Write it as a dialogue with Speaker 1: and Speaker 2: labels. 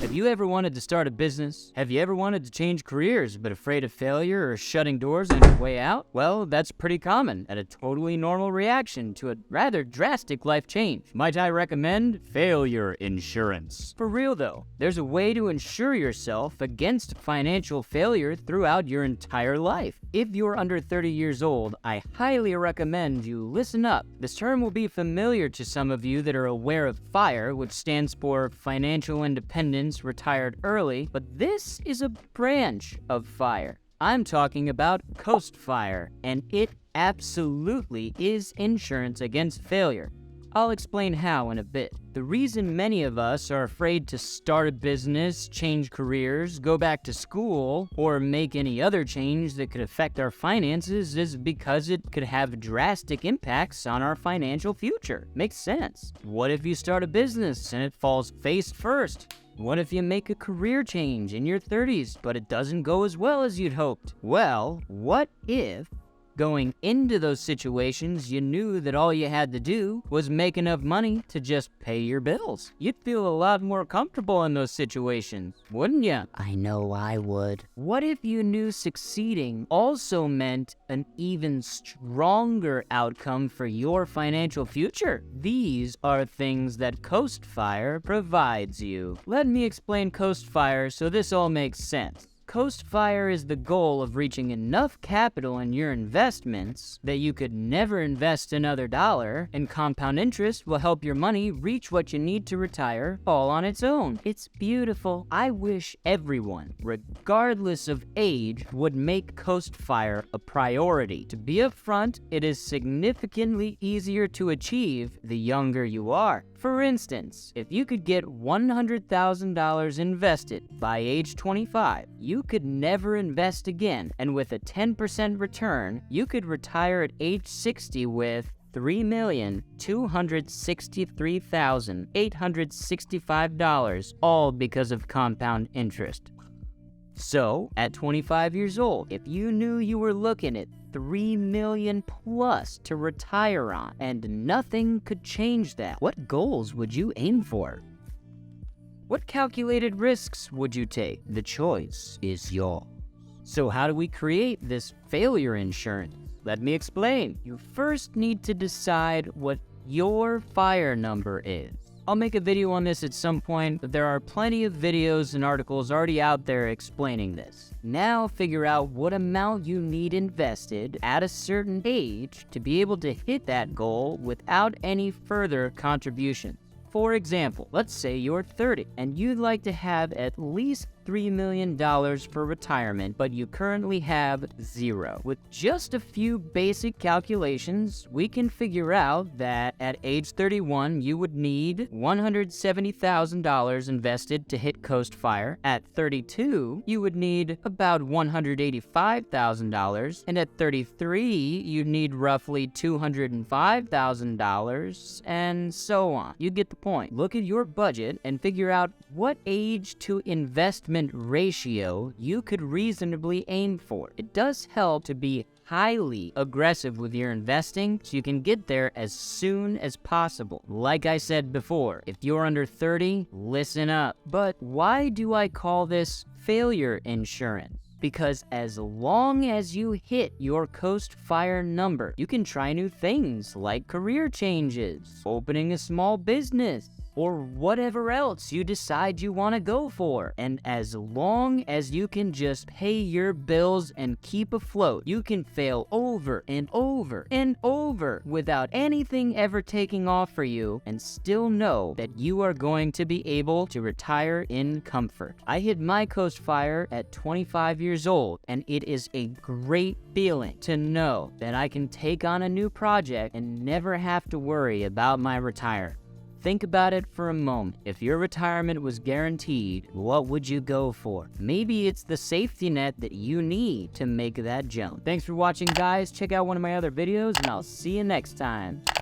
Speaker 1: Have you ever wanted to start a business? Have you ever wanted to change careers but afraid of failure or shutting doors on your way out? Well, that's pretty common and a totally normal reaction to a rather drastic life change. Might I recommend failure insurance? For real though, there's a way to insure yourself against financial failure throughout your entire life. If you're under 30 years old, I highly recommend you listen up. This term will be familiar to some of you that are aware of FIRE, which stands for Financial Independence Retired Early, but this is a branch of FIRE. I'm talking about Coast Fire, and it absolutely is insurance against failure. I'll explain how in a bit. The reason many of us are afraid to start a business, change careers, go back to school, or make any other change that could affect our finances is because it could have drastic impacts on our financial future. Makes sense. What if you start a business and it falls face first? What if you make a career change in your 30s, but it doesn't go as well as you'd hoped? Well, what if going into those situations, you knew that all you had to do was make enough money to just pay your bills? You'd feel a lot more comfortable in those situations, wouldn't you?
Speaker 2: I know I would.
Speaker 1: What if you knew succeeding also meant an even stronger outcome for your financial future? These are things that Coast Fire provides you. Let me explain Coast Fire so this all makes sense. Coast Fire is the goal of reaching enough capital in your investments that you could never invest another dollar, and compound interest will help your money reach what you need to retire all on its own. It's beautiful. I wish everyone, regardless of age, would make Coast Fire a priority. To be upfront, it is significantly easier to achieve the younger you are. For instance, if you could get $100,000 invested by age 25, you could never invest again, and with a 10% return, you could retire at age 60 with $3,263,865, all because of compound interest. So, at 25 years old, if you knew you were looking at $3 million plus to retire on, and nothing could change that, what goals would you aim for? What calculated risks would you take? The choice is yours. So how do we create this failure insurance? Let me explain. You first need to decide what your FIRE number is. I'll make a video on this at some point, but there are plenty of videos and articles already out there explaining this. Now figure out what amount you need invested at a certain age to be able to hit that goal without any further contributions. For example, let's say you're 30 and you'd like to have at least $3 million for retirement, but you currently have zero. With just a few basic calculations, we can figure out that at age 31, you would need $170,000 invested to hit Coast Fire. At 32, you would need about $185,000, and at 33, you'd need roughly $205,000, and so on. You get the point. Look at your budget and figure out what age to investment ratio you could reasonably aim for. It does help to be highly aggressive with your investing so you can get there as soon as possible. Like I said before, if you're under 30, listen up. But why do I call this failure insurance? Because as long as you hit your Coast Fire number, you can try new things like career changes, opening a small business, or whatever else you decide you want to go for. And as long as you can just pay your bills and keep afloat, you can fail over and over and over without anything ever taking off for you and still know that you are going to be able to retire in comfort. I hit my Coast Fire at 25 years old, and it is a great feeling to know that I can take on a new project and never have to worry about my retirement. Think about it for a moment. If your retirement was guaranteed, what would you go for? Maybe it's the safety net that you need to make that jump. Thanks for watching, guys. Check out one of my other videos, and I'll see you next time.